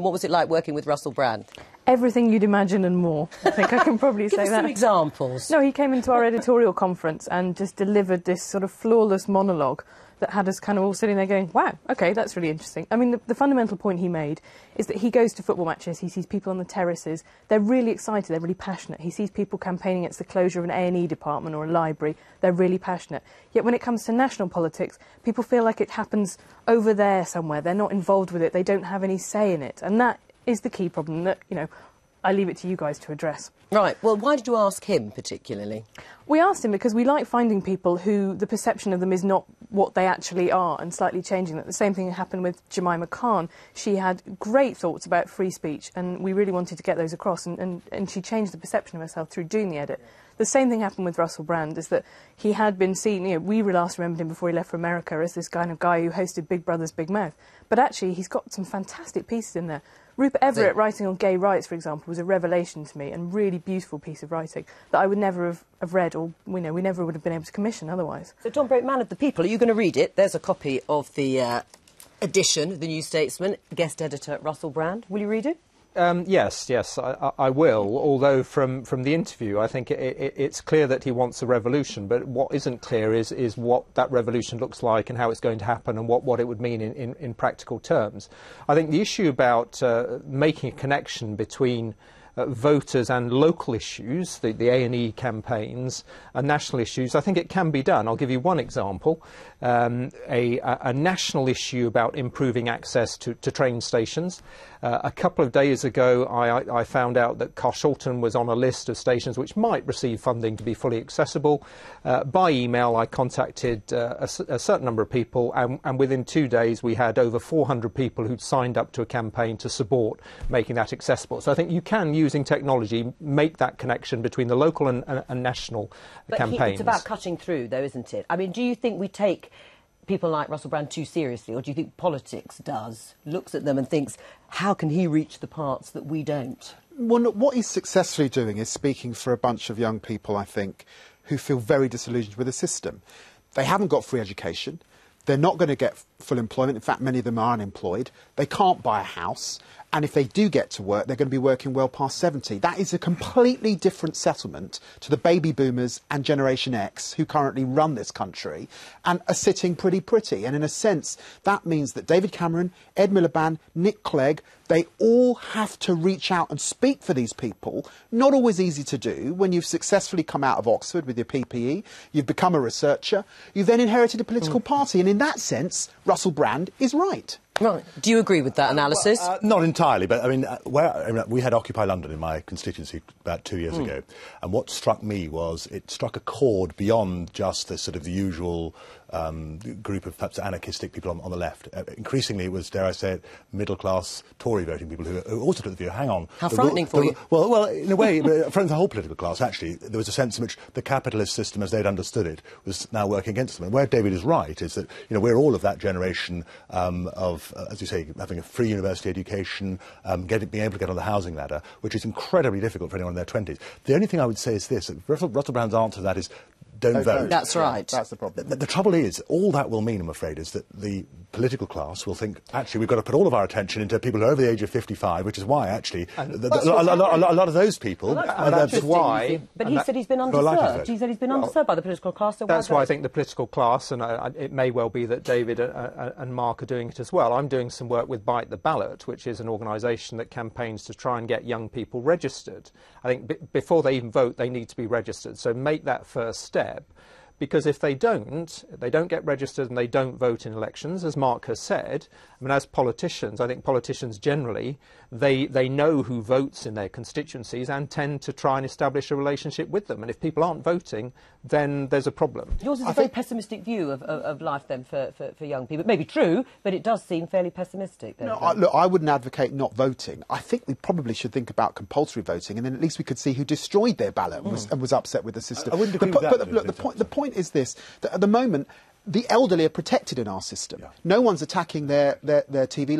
What was it like working with Russell Brand? Everything you'd imagine and more. I think I can probably say Give us that. some examples. No, he came into our editorial conference and just delivered this sort of flawless monologue that had us kind of all sitting there going, wow, OK, that's really interesting. I mean, the fundamental point he made is that he goes to football matches, he sees people on the terraces, they're really excited, they're really passionate. He sees people campaigning against the closure of an A&E department or a library, they're really passionate. Yet when it comes to national politics, people feel like it happens over there somewhere, they're not involved with it, they don't have any say in it. And that is the key problem that, you know, I leave it to you guys to address. Right, well, why did you ask him particularly? We asked him because we like finding people who the perception of them is not what they actually are and slightly changing that. The same thing happened with Jemima Khan. She had great thoughts about free speech and we really wanted to get those across and she changed the perception of herself through doing the edit. The same thing happened with Russell Brand, is that he had been seen, you know, we last remembered him before he left for America as this kind of guy who hosted Big Brother's Big Mouth. But actually, he's got some fantastic pieces in there. Rupert Everett writing on gay rights, for example, was a revelation to me and really beautiful piece of writing that I would never have read or, you know, we never would have been able to commission otherwise. So, Tom Brake, Man of the People, are you going to read it? There's a copy of the edition of the New Statesman, guest editor Russell Brand. Will you read it? Yes, I will, although from the interview I think it's clear that he wants a revolution, but what isn't clear is what that revolution looks like and how it's going to happen and what it would mean in practical terms. I think the issue about making a connection between voters and local issues, the A&E campaigns, and national issues, I think it can be done. I'll give you one example. A national issue about improving access to train stations. A couple of days ago, I found out that Carshalton was on a list of stations which might receive funding to be fully accessible. By email, I contacted a certain number of people, and within 2 days, we had over 400 people who'd signed up to a campaign to support making that accessible. So I think you can, using technology, make that connection between the local and national campaigns. It's about cutting through, though, isn't it? I mean, do you think we take people like Russell Brand too seriously, or do you think politics looks at them and thinks, how can he reach the parts that we don't? Well, what he's successfully doing is speaking for a bunch of young people, I think, who feel very disillusioned with the system. They haven't got free education. They're not going to get full employment. In fact, many of them are unemployed. They can't buy a house. And if they do get to work, they're going to be working well past 70. That is a completely different settlement to the baby boomers and Generation X who currently run this country and are sitting pretty. And in a sense, that means that David Cameron, Ed Miliband, Nick Clegg, they all have to reach out and speak for these people. Not always easy to do. When you've successfully come out of Oxford with your PPE, you've become a researcher, you've then inherited a political party. And in that sense, Russell Brand is right. Right. Do you agree with that analysis? Well, not entirely, but I mean, we had Occupy London in my constituency about 2 years ago, and what struck me was it struck a chord beyond just the sort of the usual group of perhaps anarchistic people on the left. Increasingly, it was, dare I say it, middle-class Tory voting people who also took the view, hang on. How frightening for you. Well, in a way, from the whole political class, actually, there was a sense in which the capitalist system, as they'd understood it, was now working against them. And where David is right is that, you know, we're all of that generation of, as you say, having a free university education, being able to get on the housing ladder, which is incredibly difficult for anyone in their 20s. The only thing I would say is this, that Russell Brand's answer to that is, don't vote. That's right. That's the problem. The trouble is, all that will mean, I'm afraid, is that the political class will think, actually, we've got to put all of our attention into people who are over the age of 55, which is why, actually, a lot of those people... Well, that's why... But he said he's been underserved. He said he's been underserved by the political class. So that's why I think the political class, and it may well be that David and Mark are doing it as well. I'm doing some work with Bite the Ballot, which is an organisation that campaigns to try and get young people registered. I think before they even vote, they need to be registered. So make that first step. Because if they don't get registered and they don't vote in elections, as Mark has said, I mean, as politicians, I think politicians generally, they know who votes in their constituencies and tend to try and establish a relationship with them. And if people aren't voting, then there's a problem. Yours is a very pessimistic view of life, then, for young people. It may be true, but it does seem fairly pessimistic. No, look, I wouldn't advocate not voting. I think we probably should think about compulsory voting, and then at least we could see who destroyed their ballot and was upset with the system. I wouldn't agree with that. But look, the point is this, that at the moment, the elderly are protected in our system. Yeah. No one's attacking their TV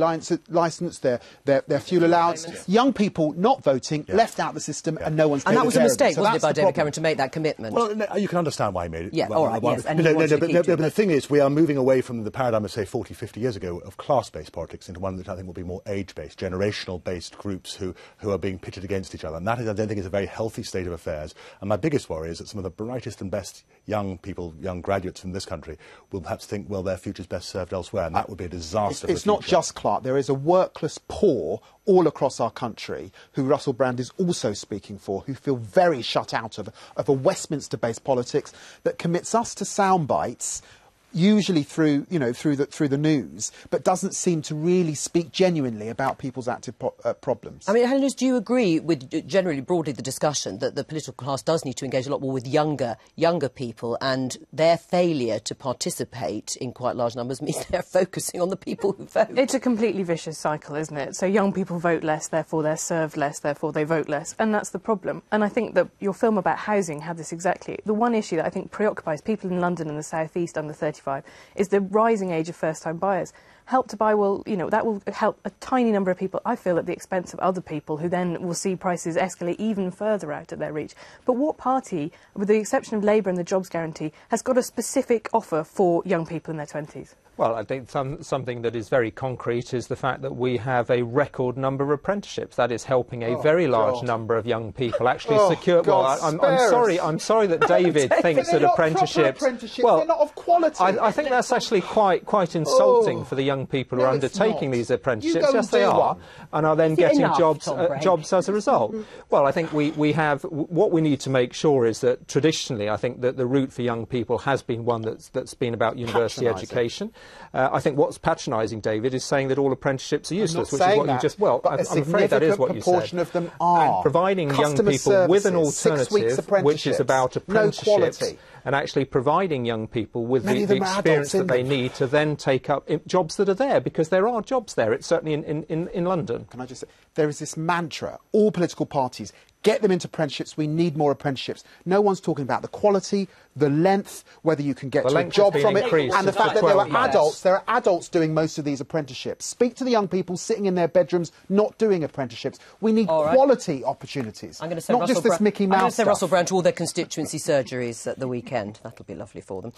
licence, their fuel allowance. Young people not voting, left out of the system, and no one's And that was a taking care of them. mistake, So wasn't it, that's by the David problem. Cameron to make that commitment? Well, no, you can understand why he made it. Yeah, well, all right, yes, and he but wanted to keep but doing the it. thing is, we are moving away from the paradigm of, say, 40, 50 years ago of class-based politics into one that I think will be more age-based, generational-based groups who are being pitted against each other. And that, I don't think, is a very healthy state of affairs. And my biggest worry is that some of the brightest and best young people, young graduates in this country, will perhaps think, well, their future's best served elsewhere, and that would be a disaster. It's not just Clark. There is a workless poor all across our country who Russell Brand is also speaking for, who feel very shut out of a Westminster-based politics that commits us to sound bites, usually through the news, but doesn't seem to really speak genuinely about people's active problems. I mean, Helen, do you agree with generally broadly the discussion that the political class does need to engage a lot more with younger people, and their failure to participate in quite large numbers means they're focusing on the people who vote? It's a completely vicious cycle, isn't it? So young people vote less, therefore they're served less, therefore they vote less, and that's the problem. And I think that your film about housing had this exactly. The one issue that I think preoccupies people in London and the South East under 35 is the rising age of first-time buyers. Help to Buy will, that will help a tiny number of people, I feel, at the expense of other people who then will see prices escalate even further out at their reach. But what party, with the exception of Labour and the Jobs Guarantee, has got a specific offer for young people in their 20s? Well, I think something that is very concrete is the fact that we have a record number of apprenticeships. That is helping a very large number of young people actually secure. God, I'm sorry that David thinks that apprenticeships. Well, they're not of quality. I think that's actually quite insulting for the young people who are undertaking these apprenticeships. Yes, they are, and are then getting jobs as a result. Well, I think we have what we need to make sure is that traditionally, I think that the route for young people has been one that's been about university education. I think what's patronising, David, is saying that all apprenticeships are useless, which is what you just... Well, I'm afraid that is what you said. A proportion of them are. And providing young people with an alternative, which is about apprenticeships, and actually providing young people with the experience that they need to then take up jobs that are there, because there are jobs there. It's certainly in London. Can I just say, there is this mantra, all political parties, get them into apprenticeships, we need more apprenticeships. No one's talking about the quality, the length, whether you can get to a job from it, and the fact that there are adults doing most of these apprenticeships. Speak to the young people sitting in their bedrooms not doing apprenticeships. We need quality opportunities, not just this Mickey Mouse stuff. I'm going to send Russell Brand to all their constituency surgeries at the weekend. That'll be lovely for them.